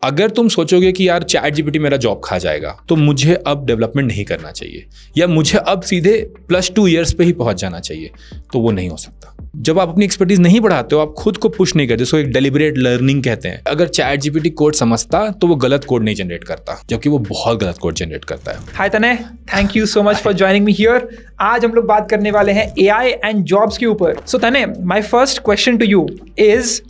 अगर तुम सोचोगे कि यार चैट जीपीटी मेरा जॉब खा जाएगा, तो मुझे अब डेवलपमेंट नहीं करना चाहिए या मुझे अब सीधे +2 ईयर्स पे ही पहुंच जाना चाहिए, तो वो नहीं हो सकता। जब आप अपनी एक्सपर्टीज नहीं बढ़ाते हो, आप खुद को पुश नहीं करते, जिसको एक डेलिबरेट लर्निंग कहते हैं। अगर चैट जीपीटी कोड समझता तो वो गलत कोड नहीं जनरेट करता, जबकि वो बहुत गलत कोड जनरेट करता है। हाय तनय, thank you so much for joining me here. आज हम लोग बात करने वाले हैं एआई एंड जॉब्स के ऊपर। So Tanay, my first question to you is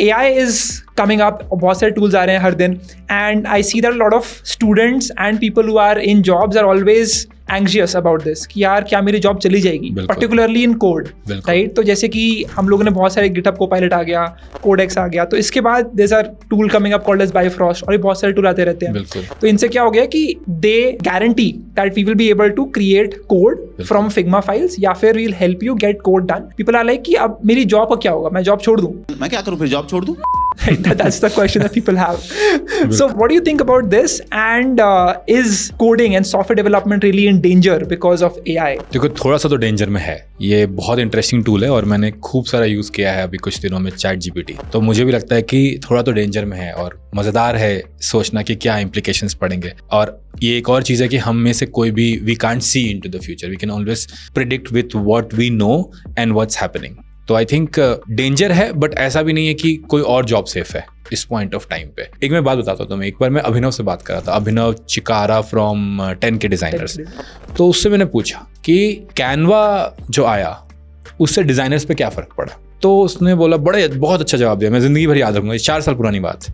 AI is coming up, बहुत सारे tools आ रहे हैं हर दिन, and I see that a lot of students and people who are in jobs are always anxious about this कि यार क्या मेरी job चली जाएगी, particularly in code, right? तो जैसे कि हम लोगों ने बहुत सारे GitHub Copilot आ गया, Codex आ गया, तो इसके बाद there's a tool coming up called as Bifrost, और ये बहुत सारे टूल आते रहते हैं। तो इनसे क्या हो गया कि they guarantee that we will be able to create code from Figma files, या फिर we'll help you get code done. People are like कि अब मेरी जॉब का क्या होगा, मैं जॉब छोड़ दूँ? मैं क्या करूँ फिर, जॉब छोड़ दूँ? That's the question that people have. So what do you think about this, and is coding and software development really in danger because of AI? देखो, थोड़ा सा तो डेंजर में है। ये बहुत इंटरेस्टिंग टूल है और मैंने खूब सारा यूज़ किया है अभी कुछ दिनों में चैट जीपीटी, तो मुझे भी लगता है कि थोड़ा तो डेंजर में है और मज़ेदार है सोचना कि क्या इम्प्लीकेशंस पड़ेंगे। और ये एक और चीज़ है कि हम में से कोई भी we can't see into the future, we can always predict with what we know and what's happening. तो आई थिंक डेंजर है, बट ऐसा भी नहीं है कि कोई और जॉब सेफ है इस पॉइंट ऑफ टाइम पे। एक मैं बात बताता हूँ तुम्हें। एक बार मैं अभिनव से बात कर रहा था, अभिनव चिकारा फ्रॉम 10K डिजाइनर्स। तो उससे मैंने पूछा कि कैनवा जो आया उससे डिजाइनर्स पे क्या फ़र्क पड़ा। तो उसने बोला, बहुत अच्छा जवाब दिया, मैं ज़िंदगी भर याद रखूँगा, 4 साल पुरानी बात,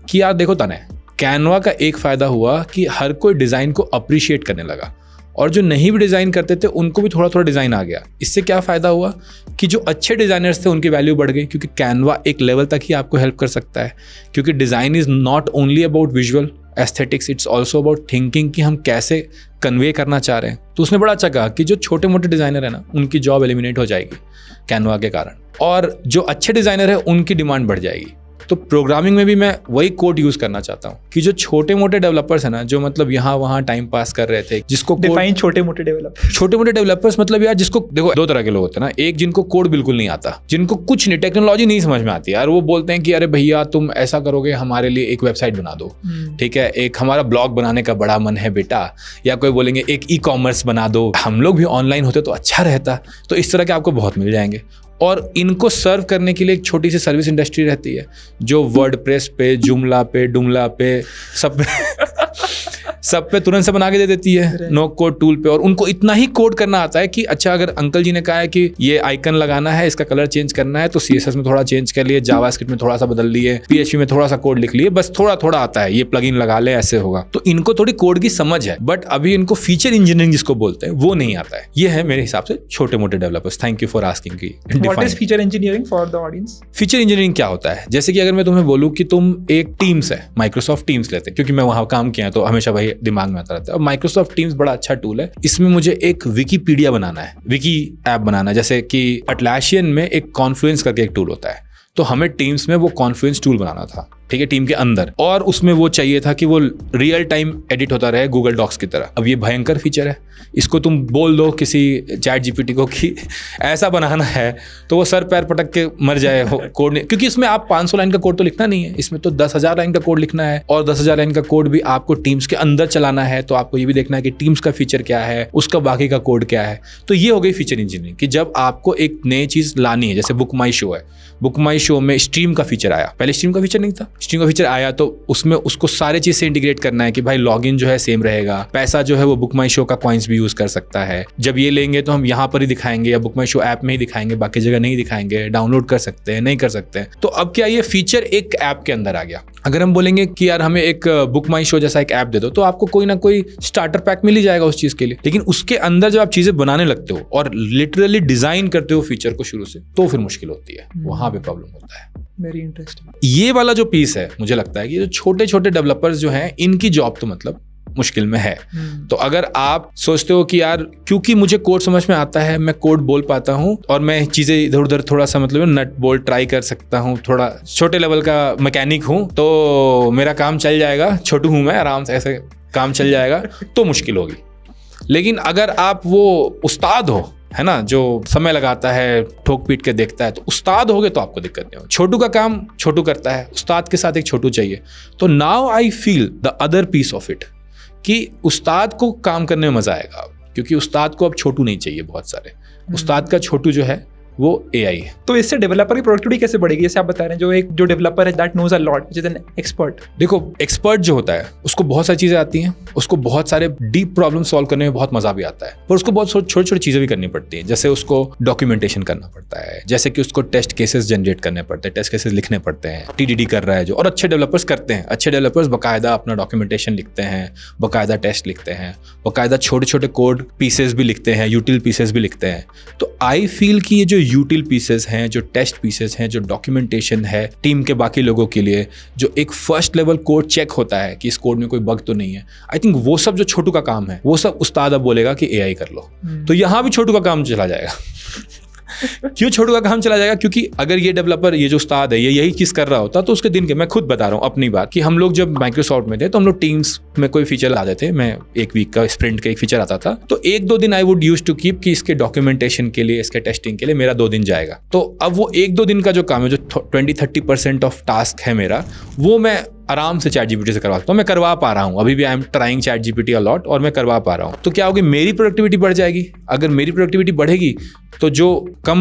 कि यार देखो तने, कैनवा का एक फ़ायदा हुआ कि हर कोई डिज़ाइन को अप्रिशिएट करने लगा, और जो नहीं भी डिज़ाइन करते थे उनको भी थोड़ा थोड़ा डिज़ाइन आ गया। इससे क्या फ़ायदा हुआ कि जो अच्छे डिज़ाइनर्स थे उनकी वैल्यू बढ़ गई, क्योंकि कैनवा एक लेवल तक ही आपको हेल्प कर सकता है। क्योंकि design is not only about visual aesthetics, it's also about thinking कि हम कैसे कन्वे करना चाह रहे हैं। तो उसने बड़ा अच्छा कहा कि जो छोटे मोटे डिज़ाइनर है ना, उनकी जॉब एलिमिनेट हो जाएगी कैनवा के कारण, और जो अच्छे डिज़ाइनर है उनकी डिमांड बढ़ जाएगी। तो प्रोग्रामिंग में भी मैं वही कोड यूज करना चाहता हूँ कि जो छोटे मोटे डेवलपर्स हैं ना, जो मतलब यहाँ वहाँ टाइम पास कर रहे थे, जिसको डिफाइन छोटे मोटे डेवलपर्स मतलब यार, जिसको देखो 2 तरह के लोग होते हैं ना। एक जिनको कोड बिल्कुल नहीं आता, जिनको कुछ नहीं, टेक्नोलॉजी नहीं समझ में आती यार, वो बोलते हैं कि अरे भैया तुम ऐसा करोगे, हमारे लिए एक वेबसाइट बना दो, ठीक है, एक हमारा ब्लॉग बनाने का बड़ा मन है बेटा, या कोई बोलेंगे एक ई-कॉमर्स बना दो, हम लोग भी ऑनलाइन होते तो अच्छा रहता। तो इस तरह के आपको बहुत मिल जाएंगे। और इनको सर्व करने के लिए एक छोटी सी सर्विस इंडस्ट्री रहती है, जो वर्डप्रेस पे, जुमला पे, डुमला पे, सब पे तुरंत से बना के दे देती है, नो कोड टूल पे। और उनको इतना ही कोड करना आता है कि अच्छा, अगर अंकल जी ने कहा है कि ये आइकन लगाना है, इसका कलर चेंज करना है, तो CSS में थोड़ा चेंज कर लिए, जावास्क्रिप्ट में थोड़ा सा बदल लिए, PHP में थोड़ा सा कोड लिख लिए, बस थोड़ा थोड़ा आता है, ये प्लगइन लगा ले, ऐसे होगा। तो इनको थोड़ी कोड की समझ है, बट अभी इनको फीचर इंजीनियरिंग जिसको बोलते हैं वो नहीं आता है। ये है मेरे हिसाब से छोटे मोटे developers. Thank you for asking की what is feature engineering for the audience. Feature engineering क्या होता है? जैसे कि अगर मैं तुम्हें बोलूँ कि तुम एक टीम्स है, माइक्रोसॉफ्ट टीम्स लेते हैं, क्योंकि मैं वहां काम किया है तो हमेशा वही दिमाग में आता रहता है। और माइक्रोसॉफ्ट टीम्स बड़ा अच्छा टूल है। इसमें मुझे एक विकीपीडिया बनाना है, विकी ऐप बनाना है। जैसे कि अटलैसियन में एक कॉन्फ्लुएंस करके एक टूल होता है, तो हमें टीम्स में वो कॉन्फ्लुएंस टूल बनाना था, ठीक है, टीम के अंदर। और उसमें वो चाहिए था कि वो रियल टाइम एडिट होता रहे गूगल डॉक्स की तरह। अब ये भयंकर फीचर है, इसको तुम बोल दो किसी चैट जीपीटी को कि ऐसा बनाना है, तो वो सर पैर पटक के मर जाए कोड नहीं। क्योंकि इसमें आप 500 लाइन का कोड तो लिखना नहीं है, इसमें तो 10,000 लाइन का कोड लिखना है, और 10,000 लाइन का कोड भी आपको टीम्स के अंदर चलाना है। तो आपको ये भी देखना है कि टीम्स का फीचर क्या है, उसका बाकी का कोड क्या है। तो ये हो गई फीचर इंजीनियरिंग, कि जब आपको एक नई चीज लानी है। जैसे बुक माई शो है, बुक माई शो में स्ट्रीम का फीचर आया, पहले स्ट्रीम का फीचर नहीं था, स्ट्रीम का फीचर आया तो उसमें उसको सारे चीज से इंटीग्रेट करना है कि भाई लॉगिन जो है सेम रहेगा, पैसा जो है वो बुक माई शो का कॉइन्स भी यूज कर सकता है। जब ये लेंगे तो हम यहाँ पर ही दिखाएंगे या बुक माई शो ऐप में ही दिखाएंगे, बाकी जगह नहीं दिखाएंगे, डाउनलोड कर सकते हैं, नहीं कर सकते हैं। तो अब क्या ये फीचर एक ऐप के अंदर आ गया। अगर हम बोलेंगे कि यार हमें एक बुक माई शो जैसा एक ऐप दे दो, तो आपको कोई ना कोई स्टार्टर पैक मिल ही जाएगा उस चीज के लिए। लेकिन उसके अंदर जब आप चीजें बनाने लगते हो और लिटरली डिजाइन करते हो फीचर को शुरू से, तो फिर मुश्किल होती है, वहां पे प्रॉब्लम होता है। Very interesting. ये वाला जो पीस है, मुझे लगता है कि जो छोटे छोटे डेवलपर्स जो हैं, इनकी जॉब तो मतलब मुश्किल में है। तो अगर आप सोचते हो कि यार क्योंकि मुझे कोड समझ में आता है, मैं कोड बोल पाता हूँ और मैं चीजें इधर उधर थोड़ा सा मतलब नट बोल्ट ट्राई कर सकता हूँ, थोड़ा छोटे लेवल का मैकेनिक हूँ, तो मेरा काम चल जाएगा, छोटू हूँ मैं, आराम से ऐसे काम चल जाएगा, तो मुश्किल होगी। लेकिन अगर आप वो उस्ताद हो है ना, जो समय लगाता है, ठोक पीट के देखता है, तो उस्ताद होगे तो आपको दिक्कत नहीं होगी। छोटू का काम छोटू करता है, उस्ताद के साथ एक छोटू चाहिए। तो now I feel the other piece of it कि उस्ताद को काम करने में मजा आएगा, क्योंकि उस्ताद को अब छोटू नहीं चाहिए बहुत सारे। उस्ताद का छोटू जो है वो AI है। तो इससे डेवलपर की प्रोडक्टिविटी कैसे बढ़ेगी? जैसे आप बता रहे हैं जो डेवलपर है that knows a lot, which is an expert. देखो, एक्सपर्ट जो होता है उसको बहुत सारी चीजें आती हैं, उसको बहुत सारे डीप प्रॉब्लम सॉल्व करने में बहुत मजा भी आता है, पर उसको बहुत छोटी छोटी चीजें भी करनी पड़ती हैं। जैसे उसको डॉक्यूमेंटेशन करना पड़ता है, जैसे कि उसको टेस्ट केसेस जनरेट करने पड़ते हैं, टेस्ट केसेस लिखने पड़ते हैं। TDD कर रहा है जो, और अच्छे डेवलपर्स करते हैं। अच्छे डेवलपर्स बाकायदा अपना डॉक्यूमेंटेशन लिखते हैं, बाकायदा टेस्ट लिखते हैं, बाकायदा छोटे छोटे कोड पीसेस भी लिखते हैं, यूटिल पीसेस भी लिखते हैं। तो आई फील कि ये जो यूटिल पीसेस हैं, जो टेस्ट पीसेस हैं, जो डॉक्यूमेंटेशन है टीम के बाकी लोगों के लिए, जो एक फर्स्ट लेवल कोड चेक होता है कि इस कोड में कोई बग तो नहीं है, आई थिंक वो सब जो छोटू का काम है, वो सब उस्ताद अब बोलेगा कि AI कर लो। तो यहां भी छोटू का काम चला जाएगा। क्यों छोटू का काम चला जाएगा? क्योंकि अगर ये डेवलपर, ये जो उस्ताद है, ये यही चीज कर रहा होता तो उसके दिन के, मैं खुद बता रहा हूँ अपनी बात, कि हम लोग जब माइक्रोसॉफ्ट में थे तो हम लोग टीम्स में कोई फीचर ला देते, मैं एक वीक का स्प्रिंट का एक फीचर आता था, तो 1-2 दिन I would use to keep कि इसके डॉक्यूमेंटेशन के लिए, इसके टेस्टिंग के लिए मेरा 2 दिन जाएगा। तो अब वो 1-2 दिन का जो काम है, जो 20-30% ऑफ टास्क है मेरा, वो मैं आराम से ChatGPT से करवा सकता हूँ। मैं करवा पा रहा हूँ, अभी भी I am trying ChatGPT a lot, और मैं करवा पा रहा हूँ। तो क्या होगी, मेरी प्रोडक्टिविटी बढ़ जाएगी। अगर मेरी प्रोडक्टिविटी बढ़ेगी तो जो कम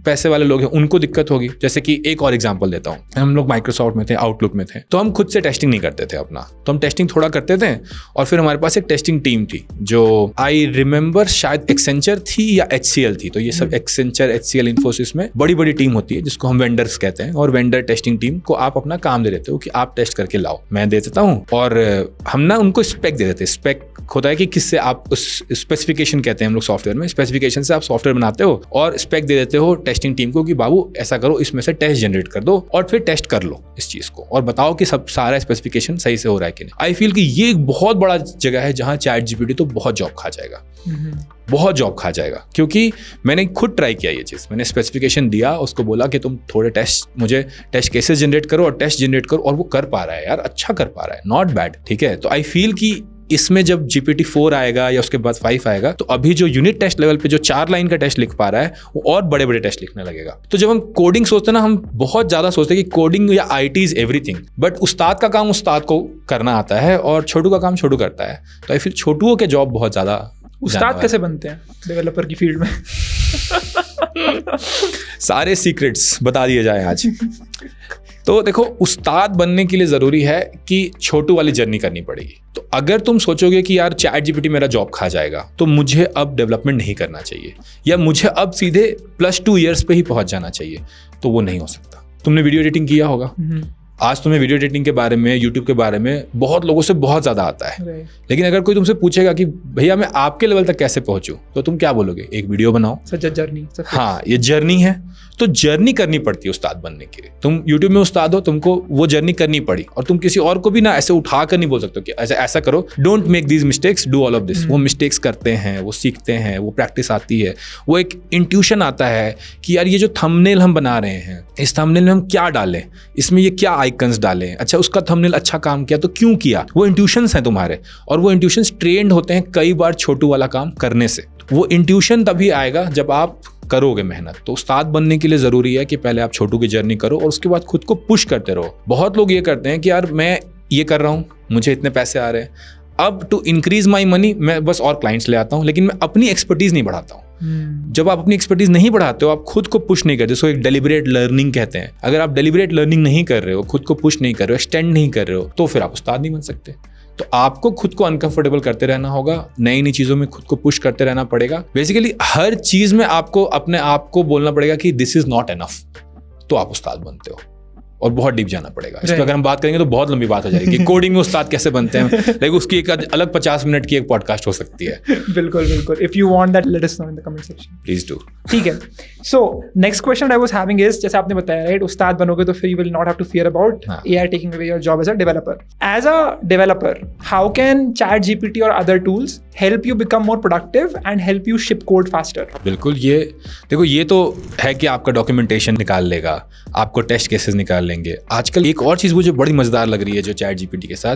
पैसे वाले लोग हैं उनको दिक्कत होगी। जैसे कि एक और एग्जांपल देता हूँ, हम लोग माइक्रोसॉफ्ट में थे, आउटलुक में थे, तो हम खुद से टेस्टिंग नहीं करते थे अपना, तो हम टेस्टिंग थोड़ा करते थे, और फिर हमारे पास एक टेस्टिंग टीम थी जो आई रिमेंबर शायद एक्सेंचर थी या HCL थी। तो ये सब एक्सेंचर, HCL, इन्फोसिस में बड़ी बड़ी टीम होती है जिसको हम वेंडर्स कहते हैं, और वेंडर टेस्टिंग टीम को आप अपना काम दे देते हो कि आप टेस्ट करके लाओ, मैं दे देता हूँ। और हम ना उनको स्पेक दे देते। स्पेक होता है कि किससे आप, उस स्पेसिफिकेशन कहते हैं हम लोग सॉफ्टवेयर में, स्पेसिफिकेशन से आप सॉफ्टवेयर बनाते हो और स्पेक दे देते हो टेस्टिंग टीम को कि बाबू ऐसा करो, इसमें से टेस्ट जनरेट कर दो और फिर टेस्ट कर लो इस चीज को, और बताओ कि सब सारा स्पेसिफिकेशन सही से हो रहा है कि नहीं। आई फील कि ये एक बहुत बड़ा जगह है जहां ChatGPT तो बहुत जॉब खा जाएगा, बहुत जॉब खा जाएगा। क्योंकि मैंने खुद ट्राई किया ये चीज़, मैंने स्पेसिफिकेशन दिया, उसको बोला कि तुम थोड़े टेस्ट, मुझे टेस्ट केसेस जनरेट करो और टेस्ट जनरेट करो, और वो कर पा रहा है यार, अच्छा कर पा रहा है, नॉट बैड, ठीक है। तो आई फील कि इसमें जब GPT-4 आएगा या उसके बाद 5 आएगा, तो अभी जो यूनिट टेस्ट लेवल पे जो 4 लाइन का टेस्ट लिख पा रहा है, वो और बड़े बड़े टेस्ट लिखने लगेगा। तो जब हम कोडिंग सोचते हैं ना, हम बहुत ज्यादा सोचते हैं कि कोडिंग या IT इज एवरीथिंग, बट उस्ताद का काम उस्ताद को करना आता है और छोटू का काम छोटू करता है। तो आई फील छोटुओं के जॉब बहुत ज्यादा। उस्ताद कैसे बनते हैं डेवलपर की फील्ड में? सारे सीक्रेट्स बता दिए जाए आज। तो देखो, उस्ताद बनने के लिए जरूरी है कि छोटू वाली जर्नी करनी पड़ेगी। तो अगर तुम सोचोगे कि यार ChatGPT मेरा जॉब खा जाएगा, तो मुझे अब डेवलपमेंट नहीं करना चाहिए, या मुझे अब सीधे +2 इयर्स पे ही पहुंच जाना चाहिए, तो वो नहीं हो सकता। तुमने वीडियो एडिटिंग किया होगा, आज तुम्हें वीडियो एडिटिंग के बारे में, यूट्यूब के बारे में बहुत लोगों से बहुत ज़्यादा आता है। लेकिन अगर कोई तुमसे पूछेगा कि भैया मैं आपके लेवल तक कैसे पहुंचूं, तो तुम क्या बोलोगे? एक वीडियो बनाओ, सच जर्नी। हाँ, ये जर्नी है। तो जर्नी करनी पड़ती है उस्ताद बनने के लिए। तुम यूट्यूब में उस्ताद हो, तुमको वो जर्नी करनी पड़ी, और तुम किसी और को भी ना ऐसे उठा कर नहीं बोल सकते कि ऐसा करो, don't make these mistakes, do all of this. वो मिस्टेक्स करते हैं, वो सीखते हैं, वो प्रैक्टिस आती है, वो एक इंट्यूशन आता है कि यार ये जो थंबनेल हम बना रहे हैं, इस थंबनेल में हम क्या डालें, इसमें ये क्या आइकन्स डालें, अच्छा उसका थंबनेल अच्छा काम किया तो क्यों किया। वो इंट्यूशंस हैं तुम्हारे, और वो इंट्यूशंस ट्रेंड होते हैं कई बार छोटू वाला काम करने से। वो इंट्यूशन तभी आएगा जब आप करोगे मेहनत। तो उस्ताद बनने के लिए जरूरी है कि पहले आप छोटू की जर्नी करो और उसके बाद खुद को पुश करते रहो। बहुत लोग ये करते हैं कि यार मैं ये कर रहा हूँ, मुझे इतने पैसे आ रहे हैं, अब टू इंक्रीज माई मनी मैं बस और क्लाइंट्स ले आता हूँ, लेकिन मैं अपनी एक्सपर्टीज नहीं बढ़ाता हूँ। जब आप अपनी एक्सपर्टीज नहीं बढ़ाते हो, आप खुद को पुश नहीं करते, जिसको एक डेलिबरेट लर्निंग कहते हैं। अगर आप डेलिबरेट लर्निंग नहीं कर रहे हो, खुद को पुश नहीं कर रहे हो, एक्सटेंड नहीं कर रहे हो, तो फिर आप उस्ताद नहीं बन सकते। तो आपको खुद को अनकंफर्टेबल करते रहना होगा, नई नई चीजों में खुद को पुश करते रहना पड़ेगा। बेसिकली हर चीज में आपको अपने आप को बोलना पड़ेगा कि दिस इज नॉट एनफ, तो आप उस्ताद बनते हो। और बहुत डीप जाना पड़ेगा इस पर। अगर हम बात करेंगे तो बहुत लंबी बात हो जाएगी कि कोडिंग में उस्ताद कैसे बनते हैं, लेकिन उसकी एक अलग 50 मिनट की एक पॉडकास्ट हो सकती है। बिल्कुल बिल्कुल। If you want that, let us know in the comment section, please do. ठीक है। So next question I was having is, जैसे आपने बताया राइट, उस्ताद बनोगे तो फिर you will not have to fear about AI taking away your job as a developer. As a developer, how can ChatGPT और other tools help you become more productive and help you ship code faster? बिल्कुल, ये देखो, ये तो है कि आपका documentation निकाल लेगा, आपको टेस्ट केसेस निकाल लेंगे। आजकल एक और चीज़ मुझे बड़ी मज़ेदार लग रही है जो चैट जीपीटी के साथ,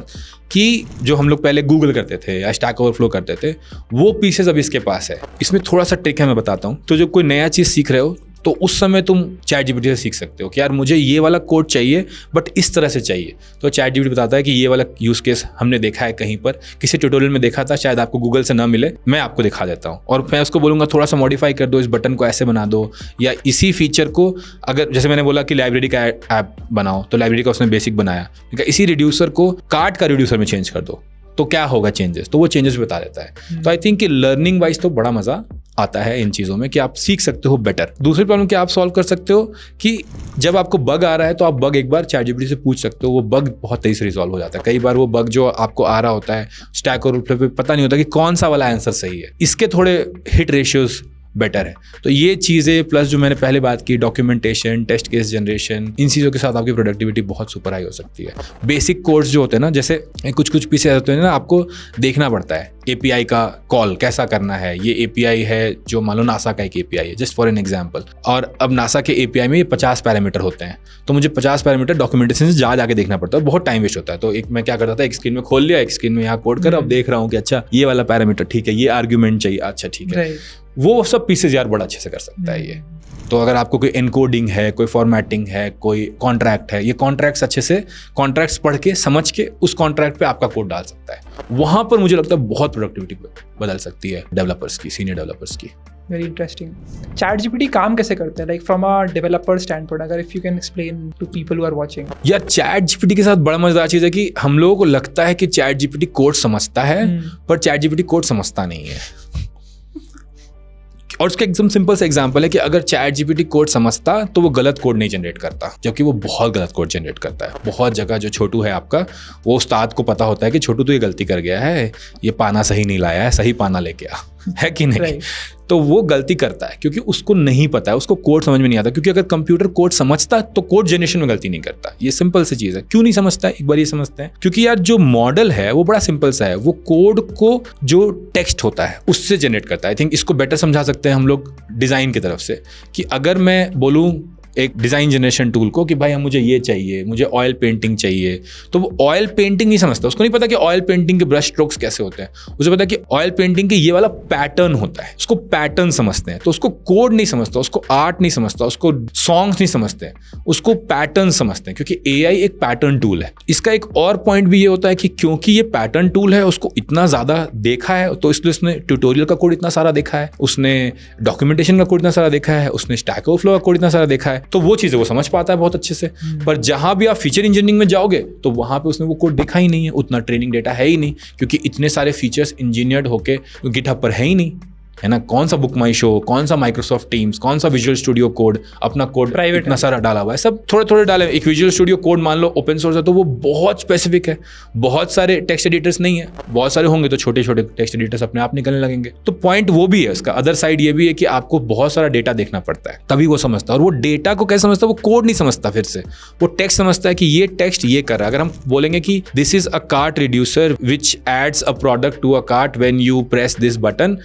कि जो हम लोग पहले गूगल करते थे या स्टैक ओवरफ्लो करते थे, वो पीसेज अब इसके पास है। इसमें थोड़ा सा ट्रिक है, मैं बताता हूँ। तो जब कोई नया चीज़ सीख रहे हो तो उस समय तुम चैट जीपीटी से सीख सकते हो कि यार मुझे ये वाला कोड चाहिए बट इस तरह से चाहिए। तो चैट जीपीटी बताता है कि ये वाला यूज़ केस हमने देखा है कहीं पर, किसी ट्यूटोरियल में देखा था, शायद आपको गूगल से ना मिले, मैं आपको दिखा देता हूँ। और मैं उसको बोलूँगा थोड़ा सा मॉडिफाई कर दो, इस बटन को ऐसे बना दो, या इसी फीचर को, अगर जैसे मैंने बोला कि लाइब्रेरी का ऐप बनाओ, तो लाइब्रेरी का उसने बेसिक बनाया, इसी रिड्यूसर को कार्ड का रिड्यूसर में चेंज कर दो, तो क्या होगा चेंजेस, तो वो चेंजेस बता देता है। तो आई थिंक कि लर्निंग वाइज तो बड़ा मजा आता है इन चीज़ों में कि आप सीख सकते हो बेटर। दूसरी प्रॉब्लम क्या आप सॉल्व कर सकते हो कि जब आपको बग आ रहा है तो आप बग एक बार चैट जीपीटी से पूछ सकते हो, वो बग बहुत तेजी से रिजॉल्व हो जाता है। कई बार वो बग जो आपको आ रहा होता है स्टैक ओवरफ्लो पे पता नहीं होता कि कौन सा वाला आंसर सही है, इसके थोड़े हिट रेशियोज बेटर है। तो ये चीज़ें प्लस जो मैंने पहले बात की, डॉक्यूमेंटेशन, टेस्ट केस जनरेशन, इन चीज़ों के साथ आपकी प्रोडक्टिविटी बहुत सुपर हाई हो सकती है। बेसिक कोर्स जो होते हैं ना, जैसे कुछ पीछे होते हैं ना, आपको देखना पड़ता है एपीआई का कॉल कैसा करना है। ये एपीआई है जो मान लो नासा का एक एपीआई है, जस्ट फॉर एन एग्जांपल, और अब नासा के एपीआई में ये 50 पैरामीटर होते हैं, तो मुझे 50 पैरामीटर डॉक्यूमेंटेशन से जाके देखना पड़ता है, बहुत टाइम वेस्ट होता है। तो एक मैं क्या करता था, एक स्क्रीन में खोल लिया, एक स्क्रीन में यहाँ कोड कर, अब देख रहा हूँ कि अच्छा ये वाला पैरामीटर ठीक है, ये आर्ग्यूमेंट चाहिए, अच्छा ठीक है, वो सब पीसेज यार बड़ा अच्छे से कर सकता है ये। तो अगर आपको कोई एनकोडिंग है, कोई फॉर्मेटिंग है, कोई कॉन्ट्रैक्ट है, ये कॉन्ट्रैक्ट्स अच्छे से कॉन्ट्रैक्ट्स पढ़ के समझ के उस कॉन्ट्रैक्ट पे आपका कोड डाल सकता है। वहां पर मुझे लगता है बहुत प्रोडक्टिविटी बदल सकती है डेवलपर्स की, सीनियर डेवलपर्स की। Very interesting. चैट जीपीटी काम कैसे करता है, like from a developer standpoint, अगर if you can explain to people who are watching. यार चैट जीपीटी के साथ बड़ा मजेदार चीज़ है कि हम लोगों को लगता है कि चैट जीपीटी कोड समझता है, पर चैट जीपीटी कोड समझता नहीं है। और उसका एकदम सिंपल सा एग्जांपल है कि अगर चैट जीपीटी कोड समझता तो वो गलत कोड नहीं जनरेट करता, जबकि वो बहुत गलत कोड जनरेट करता है। बहुत जगह जो छोटू है आपका, वो उस्ताद को पता होता है कि छोटू तो ये गलती कर गया है, ये पाना सही नहीं लाया है, सही पाना लेके आ, है कि नहीं? तो वो गलती करता है क्योंकि उसको नहीं पता है, उसको कोड समझ में नहीं आता। क्योंकि अगर कंप्यूटर कोड समझता तो कोड जनरेशन में गलती नहीं करता। ये सिंपल सी चीज़ है। क्यों नहीं समझता है, एक बार ये समझते हैं। क्योंकि यार जो मॉडल है वो बड़ा सिंपल सा है, वो कोड को जो टेक्स्ट होता है उससे जनरेट करता है। आई थिंक इसको बेटर समझा सकते हैं हम लोग डिज़ाइन की तरफ से, कि अगर मैं बोलूँ एक डिज़ाइन जनरेशन टूल को कि भाई हम मुझे ये चाहिए, मुझे ऑयल पेंटिंग चाहिए, तो वो ऑयल पेंटिंग नहीं समझता। उसको नहीं पता कि ऑयल पेंटिंग के ब्रश स्ट्रोक्स कैसे होते हैं, उसे पता है कि ऑयल पेंटिंग के ये वाला पैटर्न होता है, उसको पैटर्न समझते हैं। तो उसको कोड नहीं समझता, उसको आर्ट नहीं समझता, उसको सॉन्ग्स नहीं समझते, उसको पैटर्न समझते हैं। क्योंकि एआई एक पैटर्न टूल है। इसका एक और पॉइंट भी ये होता है कि क्योंकि ये पैटर्न टूल है, उसको इतना ज़्यादा देखा है, तो इसलिए उसने ट्यूटोरियल का कोड इतना सारा देखा है, उसने डॉक्यूमेंटेशन का कोड इतना सारा देखा है, उसने स्टैक ओवरफ्लो का कोड इतना सारा देखा है, तो वो चीज़ें वो समझ पाता है बहुत अच्छे से। पर जहां भी आप फीचर इंजीनियरिंग में जाओगे तो वहां पे उसने वो कोड देखा ही नहीं है, उतना ट्रेनिंग डेटा है ही नहीं, क्योंकि इतने सारे फीचर्स इंजीनियर्ड होके गिटहब पर है ही नहीं, है ना। कौन सा बुक माई शो, कौन सा माइक्रोसॉफ्ट टीम्स, कौन सा विजुअल स्टूडियो कोड, अपना कोड प्राइवेट इतना सारा डाला हुआ है, सब थोड़े थोड़े डाले। एक विजुअल स्टूडियो कोड मान लो ओपन सोर्स है तो वो बहुत स्पेसिफिक है, बहुत सारे टेक्स्ट एडिटर्स नहीं है, बहुत सारे होंगे तो छोटे छोटे टेक्स्ट एडिटर्स अपने आप निकलने लगेंगे। तो पॉइंट वो भी है उसका, अदर साइड ये भी है कि आपको बहुत सारा डेटा देखना पड़ता है तभी वो समझता है। और वो डेटा को कैसे समझता है, वो कोड नहीं समझता, फिर से वो टेक्स्ट समझता है कि ये टेक्स्ट ये कर रहा है। अगर हम बोलेंगे कि this is a cart reducer which adds a product to a cart when you press this button,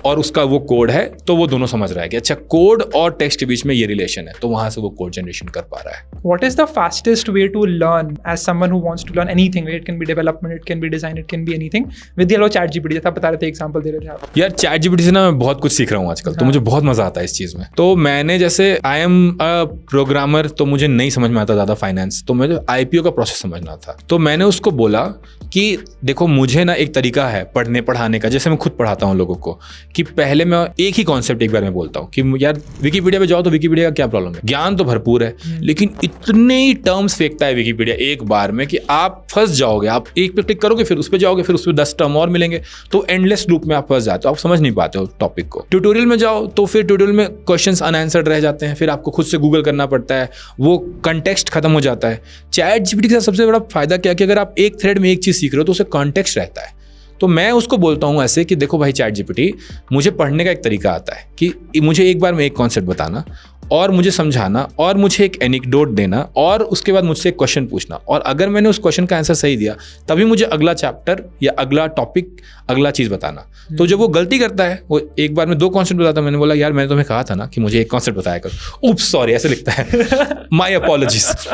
और उसका वो कोड है, तो वो दोनों समझ रहा है कि अच्छा कोड और टेक्स्ट के बीच में ये रिलेशन है, तो वहां से वो कोड जनरेशन कर पा रहा है। What is the fastest way to learn as someone who wants to learn anything? It can be development, it can be design, it can be anything. With the help of ChatGPT, जैसा आप बता रहे थे, example दे रहे थे आप। यार ChatGPT से ना मैं बहुत कुछ सीख रहा हूँ आजकल, तो मुझे बहुत मजा आता है इस चीज में। तो मैंने जैसे आई एम अ प्रोग्रामर, तो मुझे नहीं समझ में आता ज्यादा फाइनेंस, तो मुझे IPO का प्रोसेस समझना था। तो मैंने उसको बोला कि देखो मुझे ना एक तरीका है पढ़ने पढ़ाने का, जैसे मैं खुद पढ़ाता हूँ लोगों को, कि पहले मैं एक ही कॉन्सेप्ट एक बार में बोलता हूँ कि यार विकिपीडिया पे जाओ तो विकिपीडिया का क्या प्रॉब्लम है, ज्ञान तो भरपूर है, लेकिन इतने ही टर्म्स फेंकता है विकिपीडिया एक बार में कि आप फंस जाओगे। आप एक पे क्लिक करोगे, फिर उस पे जाओगे, फिर उस पे 10 टर्म और मिलेंगे, तो एंडलेस लूप में आप फंस जाते हो, आप समझ नहीं पाते हो टॉपिक को। ट्यूटोरियल में जाओ तो फिर ट्यूटोरियल में क्वेश्चंस अनआंसर्ड रह जाते हैं, फिर आपको खुद से गूगल करना पड़ता है, वो कंटेक्स्ट खत्म हो जाता है। चैट जीपीटी के साथ सबसे बड़ा फायदा क्या है कि अगर आप एक थ्रेड में एक चीज सीख रहे हो तो उसे कॉन्टेक्स्ट रहता है। तो मैं उसको बोलता हूँ ऐसे कि देखो भाई चैट जीपीटी, मुझे पढ़ने का एक तरीका आता है कि मुझे एक बार में एक कॉन्सेप्ट बताना, और मुझे समझाना और मुझे एक एनेक्डोट देना और उसके बाद मुझसे एक क्वेश्चन पूछना, और अगर मैंने उस क्वेश्चन का आंसर सही दिया तभी मुझे अगला चैप्टर या अगला टॉपिक, अगला चीज़ बताना। तो जब वो गलती करता है, वो एक बार में 2 कॉन्सेप्ट बताता है, मैंने बोला यार मैंने तुम्हें कहा था ना कि मुझे एक कॉन्सेप्ट बताया करो, उप्स सॉरी ऐसे लिखता है, माई अपॉलॉजीज।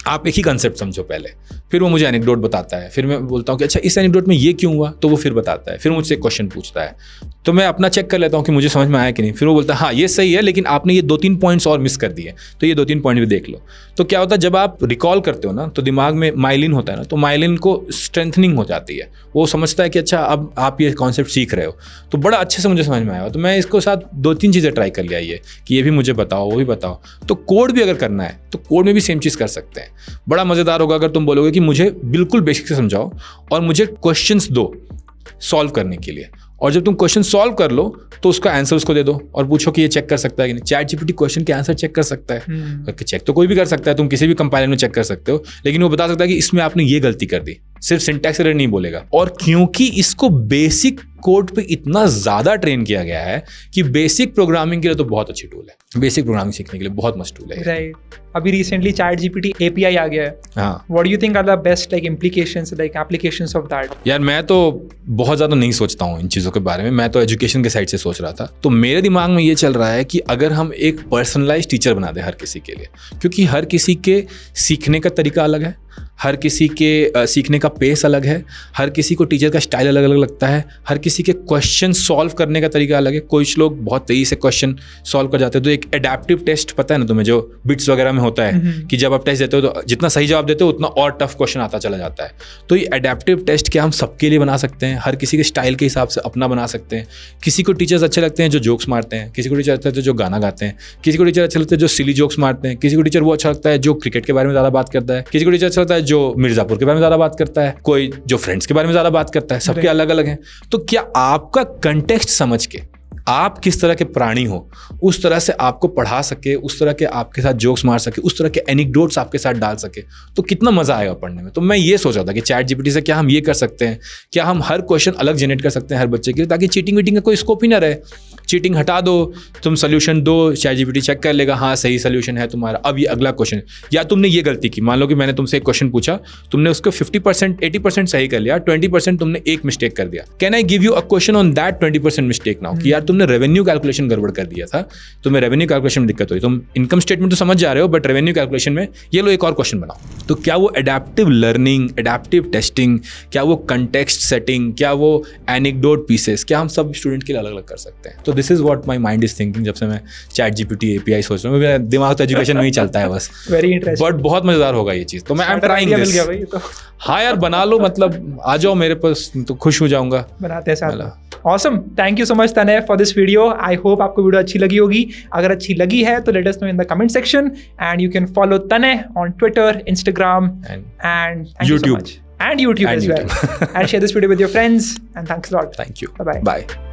आप एक ही कॉन्सेप्ट समझो पहले, फिर वो मुझे एनेक्डोट बताता है, फिर मैं बोलता हूँ कि अच्छा इस एनेक्डोट में ये क्यों हुआ, तो वो फिर बताता है, फिर मुझसे एक क्वेश्चन पूछता है, तो मैं अपना चेक कर लेता हूँ कि मुझे समझ में आया कि नहीं, फिर वो बोलता है हाँ ये सही है लेकिन आपने ये 2-3 पॉइंट्स और मिस कर दिए, तो ये 2-3 पॉइंट भी देख लो। तो क्या होता है जब आप रिकॉल करते हो ना तो दिमाग में माइलिन होता है ना, तो माइलिन को स्ट्रेंथनिंग हो जाती है, वो समझता है कि अच्छा अब आप ये कॉन्सेप्ट सीख रहे हो, तो बड़ा अच्छे से मुझे समझ में आया। तो मैं इसको साथ 2-3 चीज़ें ट्राई कर लिया ये कि ये भी मुझे बताओ वो भी बताओ। तो कोड भी अगर करना है तो कोड में भी सेम चीज़ कर सकते हैं। बड़ा मज़ेदार होगा अगर तुम बोलोगे कि मुझे बिल्कुल बेसिक से समझाओ और मुझे क्वेश्चंस दो सॉल्व करने के लिए, और जब तुम क्वेश्चन सॉल्व कर लो तो उसका आंसर उसको दे दो और पूछो कि ये चेक कर सकता है कि नहीं। चैट जीपीटी क्वेश्चन के आंसर चेक कर सकता है, चेक तो कोई भी कर सकता है, तुम किसी भी कंपाइलर में चेक कर सकते हो, लेकिन वो बता सकता है कि इसमें आपने ये गलती कर दी, सिर्फ सिंटैक्स एरर नहीं बोलेगा। और क्योंकि इसको बेसिक कोड पे इतना ज़्यादा ट्रेन किया गया है कि बेसिक प्रोग्रामिंग के लिए तो बहुत अच्छी टूल है, बेसिक प्रोग्रामिंग सीखने के लिए बहुत मस्त टूल है। राइट, अभी रिसेंटली चैट जीपीटी API आ गया है। हाँ, what do you think are the best like implications, like applications of that? यार मैं तो बहुत ज़्यादा नहीं सोचता हूँ इन चीज़ों के बारे में, मैं तो एजुकेशन के साइड से सोच रहा था। तो मेरे दिमाग में ये चल रहा है कि अगर हम एक पर्सनलाइज टीचर बना दें हर किसी के लिए, क्योंकि हर किसी के सीखने का तरीका अलग है, हर किसी के सीखने का पेस अलग है, हर किसी को टीचर का स्टाइल अलग अलग लगता है, हर किसी के क्वेश्चन सॉल्व करने का तरीका अलग है। कुछ लोग बहुत तेज़ी से क्वेश्चन सॉल्व कर जाते हैं। तो एक एडेप्टिव टेस्ट पता है ना तुम्हें, जो बिट्स वगैरह में होता है कि जब आप टेस्ट देते हो तो जितना सही जवाब देते हो उतना और टफ क्वेश्चन आता चला जाता है। तो ये एडेप्टिव टेस्ट क्या हम सबके लिए बना सकते हैं, हर किसी के स्टाइल के हिसाब से अपना बना सकते हैं। किसी को टीचर्स अच्छे लगते हैं जो जोक्स मारते हैं, किसी को टीचर अच्छे लगते हैं जो गाना गाते हैं, किसी को टीचर अच्छे लगते हैं जो सिली जोक्स मारते हैं, किसी को टीचर वो अच्छा लगता है जो क्रिकेट के बारे में ज़्यादा बात करता है, किसी को टीचर अच्छा लगता है जो मिर्ज़ापुर के बारे में ज़्यादा बात करता है, कोई जो फ्रेंड्स के बारे में ज़्यादा बात करता है। सबके अलग अलग हैं। तो क्या आपका कंटेक्स्ट समझ के आप किस तरह के प्राणी हो, उस तरह से आपको पढ़ा सके, उस तरह के आपके साथ जोक्स मार सके, उस तरह के एनेक्डोट्स आपके साथ डाल सके, तो कितना मज़ा आएगा पढ़ने में। तो मैं ये सोच रहा था कि चैट जीपीटी से क्या हम ये कर सकते हैं, क्या हम हर क्वेश्चन अलग जनरेट कर सकते हैं हर बच्चे के लिए, ताकि चीटिंग वीटिंग का कोई स्कोप ही ना रहे। चीटिंग हटा दो, तुम सोल्यूशन दो, चैट जीपीटी चेक कर लेगा हाँ सही सोल्यूशन है तुम्हारा, अब ये अगला क्वेश्चन, या तुमने ये गलती की, मान लो कि मैंने तुमसे एक क्वेश्चन पूछा, तुमने उसको 50% 80% सही कर लिया, 20% तुमने एक मिस्टेक कर दिया, can I give you a question on that 20% mistake now, कि यार तुमने रेवेन्यू कैलकुलेशन गड़बड़ कर दिया था, तुम्हें रेवेन्यू कैलकुलेशन में दिक्कत हुई, तुम इनकम स्टेटमेंट तो समझ जा रहे हो बट रेवेन्यू कैलकुलेशन में ये लो एक और क्वेश्चन बनाओ। तो क्या वो एडेप्टिव लर्निंग, एडेप्टिव टेस्टिंग, क्या वो कंटेक्स्ट सेटिंग, क्या वो एनेक्डोट पीसेस, क्या हम सब स्टूडेंट के लिए अलग अलग कर सकते हैं। तो this is what my mind is thinking जब से मैं चैट जीपीटी API सोच रहा हूँ। मेरा दिमाग तो एजुकेशन में ही चलता है बस। वेरी इंटरेस्टिंग, बट बहुत मजेदार होगा ये चीज़, तो मैं आई एम ट्राइंग दिस। हाँ यार बना लो, मतलब आ जाओ मेरे पास तो खुश हो जाऊंगा, बनाते हैं साथ। Awesome, thank you so much Tanay for this video. I hope आपको वीडियो अच्छी लगी होगी। अगर अच्छी लगी है तो let us know in the comment section, and you can follow Tanay on Twitter, Instagram and YouTube and YouTube as well. And share this video with your friends, and thanks a lot. Thank you. Bye. Bye.